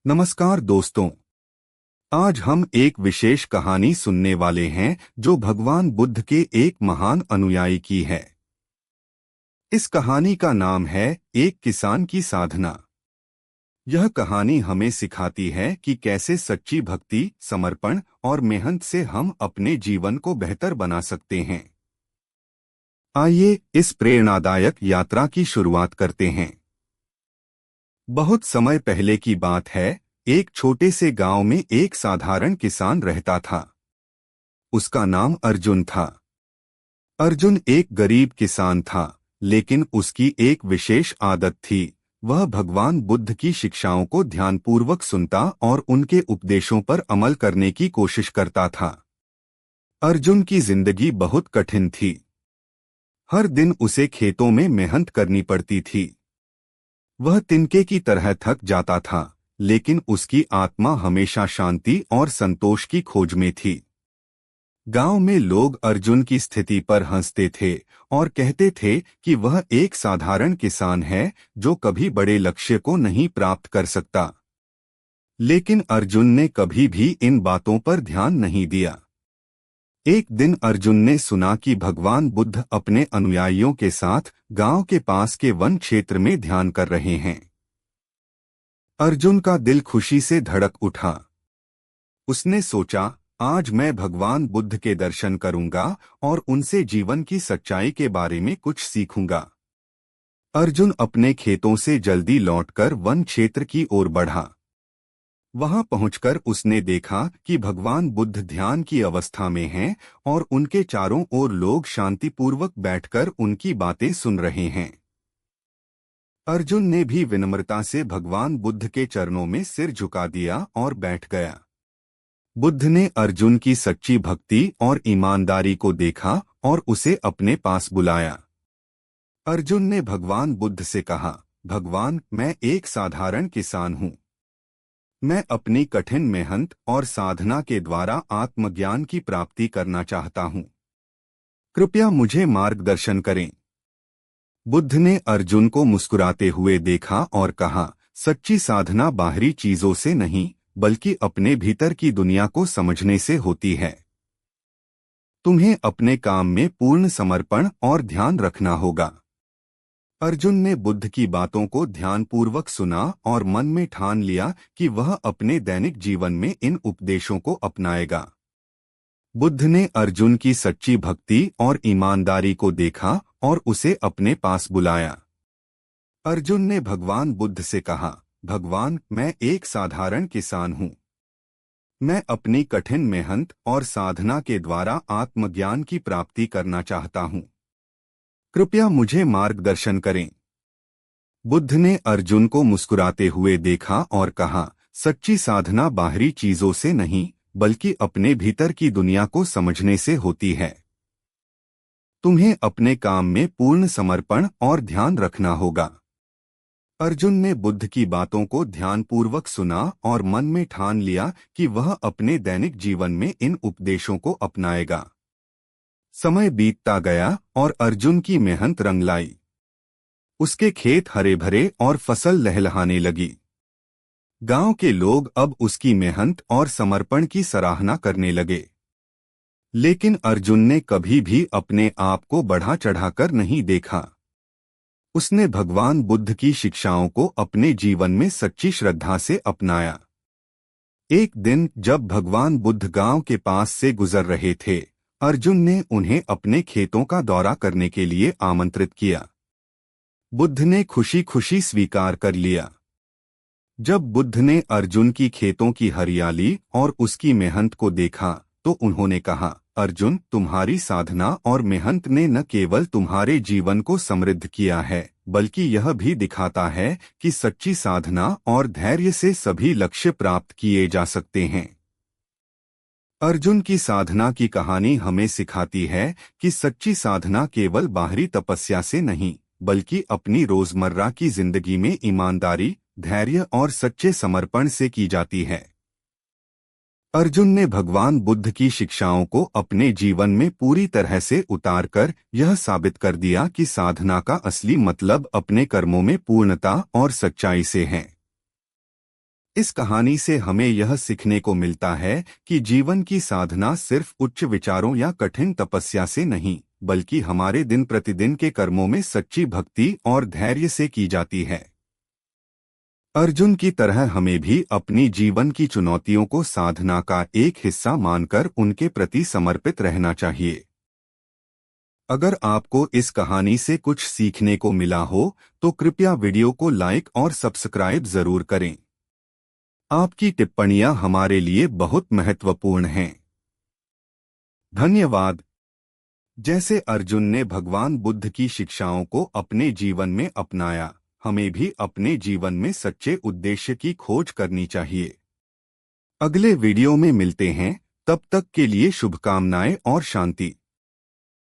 नमस्कार दोस्तों। आज हम एक विशेष कहानी सुनने वाले हैं जो भगवान बुद्ध के एक महान अनुयायी की है। इस कहानी का नाम है एक किसान की साधना। यह कहानी हमें सिखाती है कि कैसे सच्ची भक्ति, समर्पण और मेहनत से हम अपने जीवन को बेहतर बना सकते हैं। आइए इस प्रेरणादायक यात्रा की शुरुआत करते हैं। बहुत समय पहले की बात है। एक छोटे से गांव में एक साधारण किसान रहता था। उसका नाम अर्जुन था। अर्जुन एक गरीब किसान था, लेकिन उसकी एक विशेष आदत थी। वह भगवान बुद्ध की शिक्षाओं को ध्यानपूर्वक सुनता और उनके उपदेशों पर अमल करने की कोशिश करता था। अर्जुन की जिंदगी बहुत कठिन थी। हर दिन उसे खेतों में मेहनत करनी पड़ती थी। वह तिनके की तरह थक जाता था, लेकिन उसकी आत्मा हमेशा शांति और संतोष की खोज में थी। गांव में लोग अर्जुन की स्थिति पर हंसते थे और कहते थे कि वह एक साधारण किसान है जो कभी बड़े लक्ष्य को नहीं प्राप्त कर सकता। लेकिन अर्जुन ने कभी भी इन बातों पर ध्यान नहीं दिया। एक दिन अर्जुन ने सुना कि भगवान बुद्ध अपने अनुयायियों के साथ गांव के पास के वन क्षेत्र में ध्यान कर रहे हैं। अर्जुन का दिल खुशी से धड़क उठा। उसने सोचा, आज मैं भगवान बुद्ध के दर्शन करूंगा और उनसे जीवन की सच्चाई के बारे में कुछ सीखूंगा। अर्जुन अपने खेतों से जल्दी लौटकर वन क्षेत्र की ओर बढ़ा। वहां पहुंचकर उसने देखा कि भगवान बुद्ध ध्यान की अवस्था में हैं और उनके चारों ओर लोग शांतिपूर्वक बैठकर उनकी बातें सुन रहे हैं। अर्जुन ने भी विनम्रता से भगवान बुद्ध के चरणों में सिर झुका दिया और बैठ गया। बुद्ध ने अर्जुन की सच्ची भक्ति और ईमानदारी को देखा और उसे अपने पास बुलाया। अर्जुन ने भगवान बुद्ध से कहा, भगवान, मैं एक साधारण किसान हूँ। मैं अपनी कठिन मेहनत और साधना के द्वारा आत्मज्ञान की प्राप्ति करना चाहता हूँ। कृपया मुझे मार्गदर्शन करें। बुद्ध ने अर्जुन को मुस्कुराते हुए देखा और कहा, सच्ची साधना बाहरी चीजों से नहीं, बल्कि अपने भीतर की दुनिया को समझने से होती है। तुम्हें अपने काम में पूर्ण समर्पण और ध्यान रखना होगा। अर्जुन ने बुद्ध की बातों को ध्यानपूर्वक सुना और मन में ठान लिया कि वह अपने दैनिक जीवन में इन उपदेशों को अपनाएगा। बुद्ध ने अर्जुन की सच्ची भक्ति और ईमानदारी को देखा और उसे अपने पास बुलाया। अर्जुन ने भगवान बुद्ध से कहा, भगवान, मैं एक साधारण किसान हूँ। मैं अपनी कठिन मेहनत और साधना के द्वारा आत्मज्ञान की प्राप्ति करना चाहता हूँ। कृपया मुझे मार्गदर्शन करें। बुद्ध ने अर्जुन को मुस्कुराते हुए देखा और कहा, सच्ची साधना बाहरी चीजों से नहीं, बल्कि अपने भीतर की दुनिया को समझने से होती है। तुम्हें अपने काम में पूर्ण समर्पण और ध्यान रखना होगा। अर्जुन ने बुद्ध की बातों को ध्यानपूर्वक सुना और मन में ठान लिया कि वह अपने दैनिक जीवन में इन उपदेशों को अपनाएगा। समय बीतता गया और अर्जुन की मेहनत रंग लाई। उसके खेत हरे भरे और फसल लहलहाने लगी। गांव के लोग अब उसकी मेहनत और समर्पण की सराहना करने लगे। लेकिन अर्जुन ने कभी भी अपने आप को बढ़ा चढ़ाकर नहीं देखा। उसने भगवान बुद्ध की शिक्षाओं को अपने जीवन में सच्ची श्रद्धा से अपनाया। एक दिन जब भगवान बुद्ध गांव के पास से गुजर रहे थे, अर्जुन ने उन्हें अपने खेतों का दौरा करने के लिए आमंत्रित किया। बुद्ध ने खुशी खुशी स्वीकार कर लिया। जब बुद्ध ने अर्जुन की खेतों की हरियाली और उसकी मेहनत को देखा तो उन्होंने कहा, अर्जुन, तुम्हारी साधना और मेहनत ने न केवल तुम्हारे जीवन को समृद्ध किया है, बल्कि यह भी दिखाता है कि सच्ची साधना और धैर्य से सभी लक्ष्य प्राप्त किए जा सकते हैं। अर्जुन की साधना की कहानी हमें सिखाती है कि सच्ची साधना केवल बाहरी तपस्या से नहीं, बल्कि अपनी रोजमर्रा की जिंदगी में ईमानदारी, धैर्य और सच्चे समर्पण से की जाती है। अर्जुन ने भगवान बुद्ध की शिक्षाओं को अपने जीवन में पूरी तरह से उतारकर यह साबित कर दिया कि साधना का असली मतलब अपने कर्मों में पूर्णता और सच्चाई से है। इस कहानी से हमें यह सीखने को मिलता है कि जीवन की साधना सिर्फ उच्च विचारों या कठिन तपस्या से नहीं, बल्कि हमारे दिन प्रतिदिन के कर्मों में सच्ची भक्ति और धैर्य से की जाती है। अर्जुन की तरह हमें भी अपनी जीवन की चुनौतियों को साधना का एक हिस्सा मानकर उनके प्रति समर्पित रहना चाहिए। अगर आपको इस कहानी से कुछ सीखने को मिला हो तो कृपया वीडियो को लाइक और सब्सक्राइब जरूर करें। आपकी टिप्पणियां हमारे लिए बहुत महत्वपूर्ण हैं। धन्यवाद। जैसे अर्जुन ने भगवान बुद्ध की शिक्षाओं को अपने जीवन में अपनाया, हमें भी अपने जीवन में सच्चे उद्देश्य की खोज करनी चाहिए। अगले वीडियो में मिलते हैं, तब तक के लिए शुभकामनाएं और शांति।